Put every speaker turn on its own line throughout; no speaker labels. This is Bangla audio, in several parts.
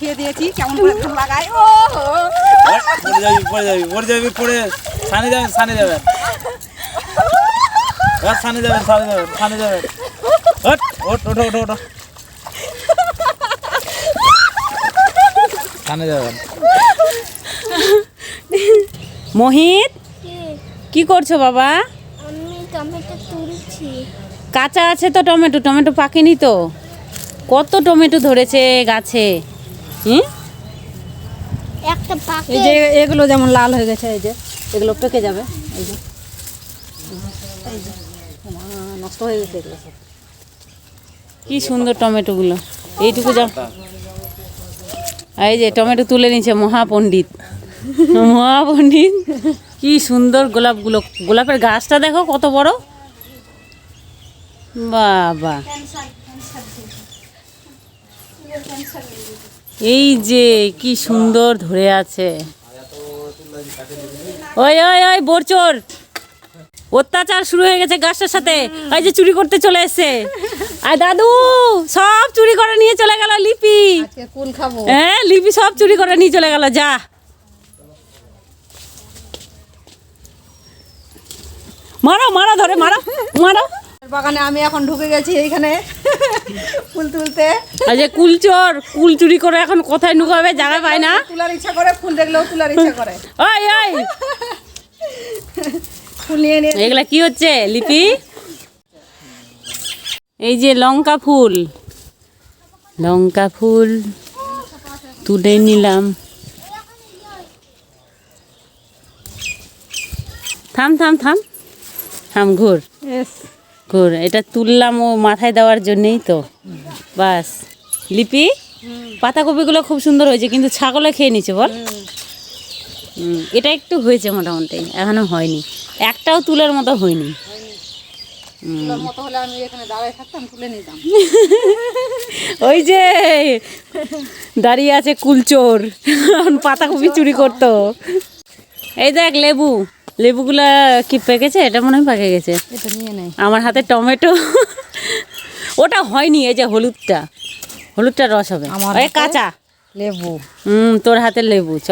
খেয়ে দিয়েছি কেমন করে ধান লাগাই ও
পড়ে যাবি পড়ে ছানে যাবেন ছানে যাবেন ওঠো ছানে যাবেন।
মোহিত কি করছো বাবা?
আমি টমেটো তুলছি।
কাঁচা আছে তো টমেটো, টমেটো পাকেনি তো। কত টমেটো ধরেছে গাছে।
একটা পাকে
এই যে এগুলো যেমন লাল হয়ে গেছে, এই যে এগুলো পেকে যাবে, এই যে নষ্ট হয়ে গেছে এগুলো সব।
কি সুন্দর টমেটোগুলো, এইটুকু যা। এই যে টমেটো তুলে নিচ্ছে মহাপণ্ডিত। মহাপণ্ডিত কি সুন্দর গোলাপগুলো। গোলাপের গাছটা দেখো কত বড়। বাবা, এই যে কি সুন্দর ধরে আছে। ওই ওই ওই বোরচোর, অত্যাচার শুরু হয়ে গেছে গাছটার সাথে। এই যে চুরি করতে চলে এসছে। আর দাদু সব চুরি করে নিয়ে চলে গেল। লিপি,
কুল খাবো।
হ্যাঁ লিপি সব চুরি করে নিয়ে চলে গেল। যা মারো মারো, ধরে মারো মারো।
বাগানে আমি এখন ঢুকে গেছি এইখানে ফুল তুলতে।
আর যে কুলচোর, কুল চুরি করে এখন কোথায় ঢুকাবে জায়গা পায় না।
তুলার ইচ্ছা করে, ফুল দেখলেও তুলার ইচ্ছা করে।
ওই ওই
ফুল নিয়ে নিয়ে
এগুলা কি হচ্ছে লিপি? এই যে লঙ্কা ফুল, লঙ্কা ফুল তুলে নিলাম। থাম থাম থাম থাম, ঘুর ঘুর। এটা তুললাম ও মাথায় দেওয়ার জন্যেই তো। বাস লিপি, পাতাকপিগুলো খুব সুন্দর হয়েছে, কিন্তু ছাগলে খেয়ে নিচ্ছে বল। এটা একটু হয়েছে মোটামুটি, এখনো হয়নি। একটাও তুলের মতো হয়নি।
তুলার মতো হলে আমি এখানে দাঁড়ায় থাকতাম, তুলে নিতাম।
ওই যে দাঁড়িয়ে আছে কুলচোর, পাতাকপি চুরি করতো। এই দেখ লেবু, লেবুগুলা কি পেকেছে? এটা মনে হয় পেকে গেছে।
এটা নিয়ে নেই।
আমার হাতে টমেটো, ওটা হয়নি। এই যে হলুদটা, হলুদটা রস হবে।
আমার
ওই কাঁচা
লেবু।
তোর হাতে লেবু। চ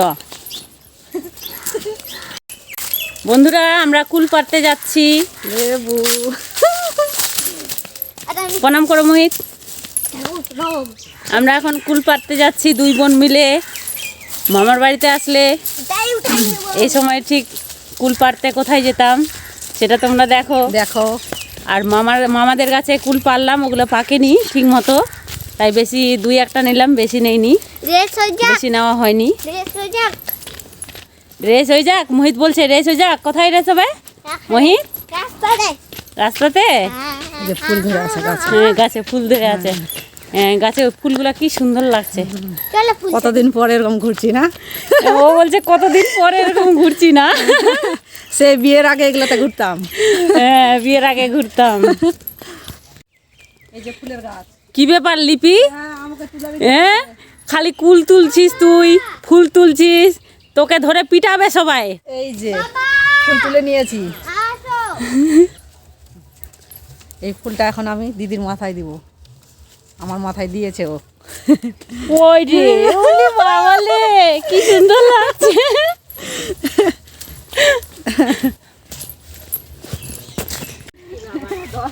বন্ধুরা, আমরা কুল পাড়তে যাচ্ছি।
লেবু
প্রণাম করো মোহিত। আমরা এখন কুল পাড়তে যাচ্ছি দুই বোন মিলে। মামার বাড়িতে আসলে এই সময় ঠিক কুল পাড়তে কোথায় যেতাম সেটা তোমরা দেখো
দেখো।
আর মামাদের গাছে কুল পারলাম, ওগুলো পাকেনি ঠিক মতো, তাই বেশি দুই একটা নিলাম, বেশি নেইনি, বেশি নেওয়া হয়নি। রেস হয়ে যাক, মোহিত বলছে রেস হয়ে যাক। কোথায় রেস হবে মোহিত? রাস্তাতে।
যে ফুল ধরে আছে গাছে।
হ্যাঁ গাছে ফুল ধরে আছে। হ্যাঁ গাছে ফুলগুলা কি সুন্দর লাগছে।
কতদিন পরে এরকম ঘুরছি না?
ও বলছে কতদিন পরে এরকম ঘুরছি না।
সে বিয়ের আগে এগুলোতে ঘুরতাম।
হ্যাঁ বিয়ের আগে ঘুরতাম।
এই যে ফুলের গাছ।
কি ব্যাপার লিপি?
আমাকে তুলে
হ্যাঁ খালি কুল তুলছিস, তুই ফুল তুলছিস, তোকে ধরে পিটাবে সবাই।
এই যে ফুল তুলে নিয়েছি। এই ফুলটা এখন আমি দিদির মাথায় দিব। আমার মাথায় দিয়েছে ও।
ওই রে, ওরে বাবা লে, কি সুন্দর লাগছে।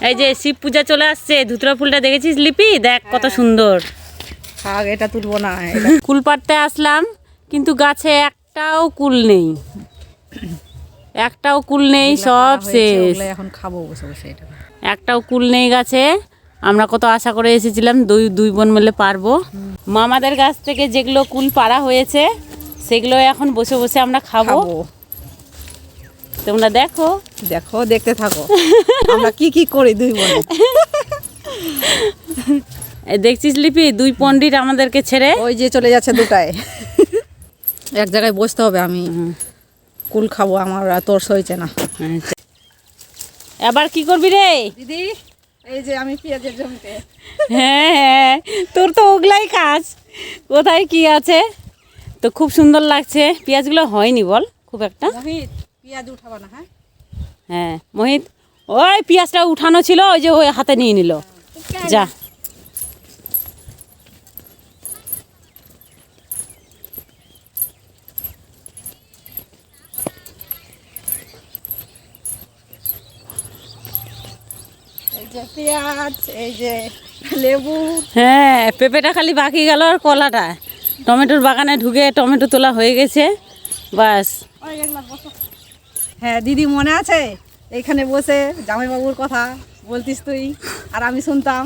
এই যে শিব পূজা চলে আসছে, ধুতরা ফুলটা দেখেছিস লিপি? দেখ কত সুন্দর।
থাক, এটা তুলবো না।
কুল পাড়তে আসলাম, কিন্তু গাছে একটাও কুল নেই, একটাও কুল নেই, সব শেষ।
এখন খাবো বসে বসে। এটা
একটাও কুল নেই গাছে। আমরা কত আশা করে এসেছিলাম দুই বোন মিলে পারবো। মামাদের গাছ থেকে যেগুলো কুল পাড়া হয়েছে সেগুলো এখন বসে বসে আমরা খাবো। তোমরা দেখো
দেখো, দেখতে থাকো আমরা কি কি করি দুই বোন।
দেখছিস লিপি, দুই পণ্ডিত আমাদেরকে ছেড়ে
ওই যে চলে যাচ্ছে দুটায়। এক জায়গায় বসতে হবে, আমি কুল খাবো, আমার আর তোর সইছে না।
এবার কি করবি রে
দিদি? এই যে আমি পেঁয়াজের জমিতে।
হ্যাঁ হ্যাঁ, তোর তো ওগুলাই কাজ। কোথায় কি আছে তো খুব সুন্দর লাগছে। পেঁয়াজগুলো হয়নি বল খুব একটা।
মোহিত, পেঁয়াজ উঠাবা না? হ্যাঁ
হ্যাঁ মোহিত, ওই পেঁয়াজটা উঠানো ছিল, ওই যে ওই হাতে নিয়ে নিল। যা
যে পেঁয়াজ, এই যে লেবু।
হ্যাঁ, পেঁপেটা খালি বাকি গেল আর কলাটা। টমেটোর বাগানে ঢুকে টমেটো তোলা হয়ে গেছে, বাস।
হ্যাঁ দিদি, মনে আছে এইখানে বসে জামাইবাবুর কথা বলতিস তুই আর আমি শুনতাম।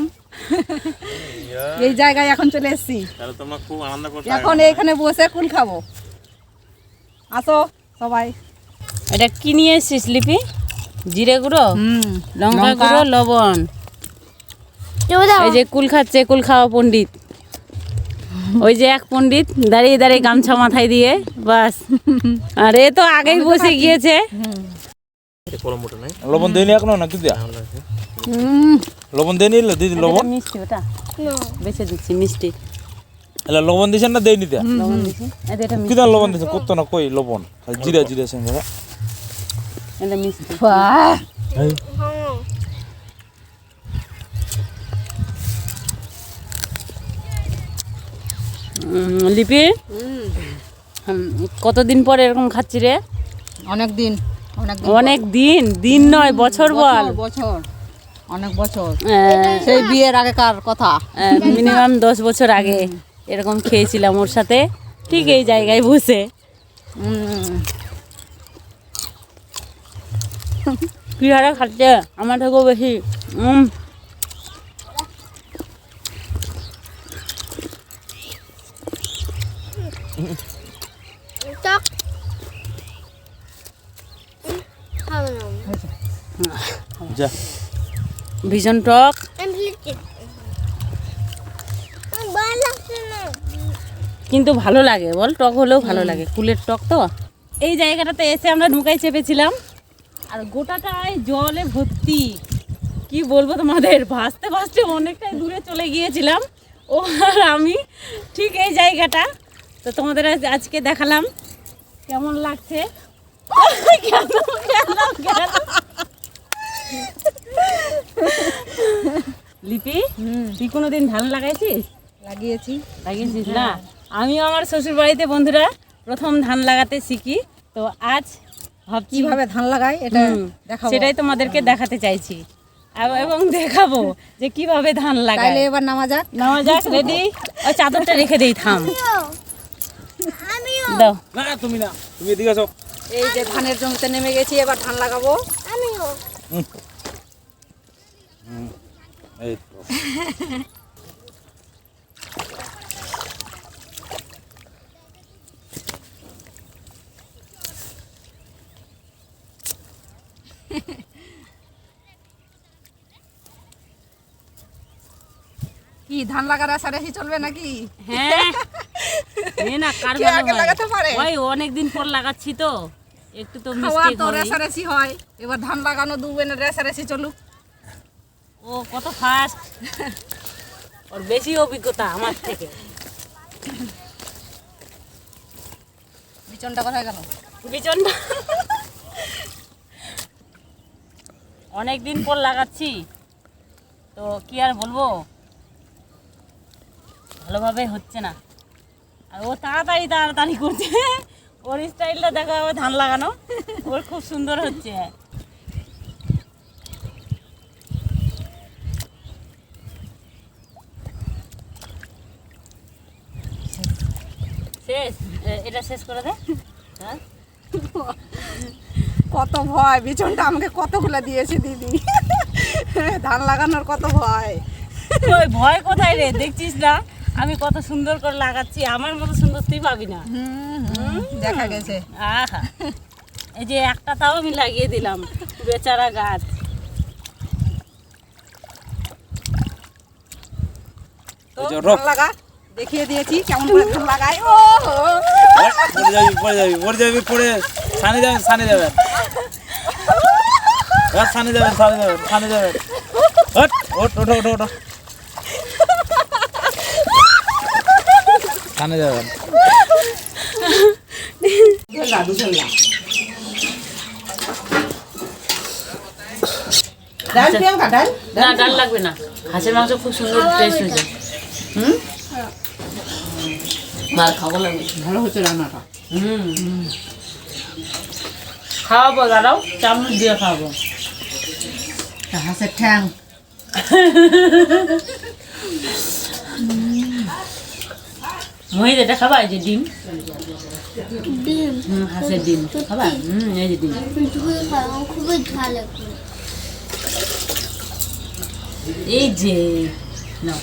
এই জায়গায় এখন চলে এসেছি,
তাহলে তোমরা খুব আনন্দ করতে
এখন এইখানে বসে কুল খাবো। আসো সবাই।
এটা কি নিয়ে এসছিস লিপি? জিরে গুঁড়ো, লঙ্কা গুঁড়ো, লবণ। এই যে কুল খাচ্ছে, কুল খাওয়া পণ্ডিত। ওই যে এক পণ্ডিত দাঁড়িয়ে দাঁড়িয়ে গামছা মাথায় দিয়ে, বাস। আর এ তো আগেই বসে গিয়েছে।
লবণ দেয়নি এখনো নাকি দিয়া? লবণ দেয়নি দিদি? লবণ
মিষ্টি, ওটা বেছে দিচ্ছি মিষ্টি।
এলা লবণ দিছেন না দেয়নি দিয়া?
লবণ দিচ্ছি, এটা
কি দাম লবণ দিছেন? কত না কই লবণ জিরা জিরা সঙ্গে
এটা মিষ্টি। লিপি, কতদিন পর এরকম খাচ্ছি রে?
অনেক দিন,
অনেক দিন, দিন নয় বছর বল।
বছর, অনেক বছর, সেই বিয়ের আগেকার কথা।
মিনিমাম 10 বছর আগে এরকম খেয়েছিলাম ওর সাথে, ঠিক এই জায়গায় বসে। কি হারে খাচ্ছে আমার থেকেও বেশি।
টক খাবো না
যা
ভীষণ টক,
আমি ভালো লাগছে না।
কিন্তু ভালো লাগে বল, টক হলেও ভালো লাগে, কুলের টক তো। এই জায়গাটাতে এসে আমরা নৌকায় চেপেছিলাম, আর গোটাটায় জলে ভর্তি। কি বলবো তোমাদের, ভাসতে ভাসতে অনেকটাই দূরে চলে গিয়েছিলাম ও আর আমি, ঠিক এই জায়গাটা। তো তোমাদের আজকে দেখালাম কেমন লাগছে। লিপি, তুই কোনোদিন ধান লাগাইছিস? লাগিয়েছিস না? আমিও আমার শ্বশুর বাড়িতে বন্ধুরা প্রথম ধান লাগাতে শিখি। তো আজ ভাবছি
কিভাবে ধান লাগায় এটা দেখাবো,
সেটাই তোমাদেরকে দেখাতে চাইছি এবং দেখাবো যে কিভাবে ধান লাগায়।
তাইলে এবার নামা যাক।
রেডি? ওই চাদরটা রেখে দেই, থাম।
আমিও
দাও।
না তুমি না, তুমি এদিকে আসো।
এই যে ধানের জমিতে নেমে গেছি, এবার ধান লাগাবো।
আমিও
এই তো
কি ধান লাগার রেসারেসি চলবে নাকি?
হ্যাঁ, না কার
কে
ভালো
আগে
হয়?
লাগাতে পারে?
ওই অনেকদিন পর লাগাচ্ছি তো একটু তো
খাওয়া
মিস্টেক
তো
হয়।
রেসারেসি হয়, এবার ধান লাগানো দু বোনের রেসারেসি চলুক।
ও কত ফাস্ট, ওর বেশি অভিজ্ঞতা আমার থেকে।
বিচনটা কোথায় গেল?
বিচনটা অনেক দিন পর লাগাচ্ছি, তো কি আর বলবো, ভালোভাবে হচ্ছে না। আর ও তাড়াতাড়ি করছে, ওর স্টাইলটা দেখা যাবে ধান লাগানো, ওর খুব সুন্দর হচ্ছে। শেষ, এটা শেষ করে দে। হ্যাঁ,
কত ভয়, বিচনটা আমাকে কতগুলো দিয়েছে দিদি। ধান লাগানোর কত ভয়।
ওই ভয় কোথায় রে, দেখছিস না আমি কত সুন্দর করে লাগাচ্ছি, আমার মতো সুন্দর তুই পাবি না।
দেখা গেছে।
আহা, এই যে একটা তাও আমি লাগিয়ে দিলাম, বেচারা গাছ।
তো ধান লাগা দেখিয়ে দিয়েছি কেমন করে ধান লাগায়। ও
পড়ে যাবি পড়ে ছানে যাবেন ছানে যাবেন ওঠ ওঠো ছানে যাবেন।
ডাল প্রিয়াঙ্কা, ডাল
না ডাল লাগবে না, হাঁসের মাংস খুব সুন্দর টেস্ট হয়েছে। মার খাবো লাগবে,
ভালো হচ্ছে রান্নাটা।
খাওয়াবো, দাঁড়াও চামচ দিয়ে খাওয়াবো।
হাঁসের ঠ্যাং
মহিলা এটা খাবা এই যে ডিম
ডিম
হাঁসের ডিম খাবা এই যে ডিম
খুবই ভালো, খুবই ভালো করে।
এই যে নাও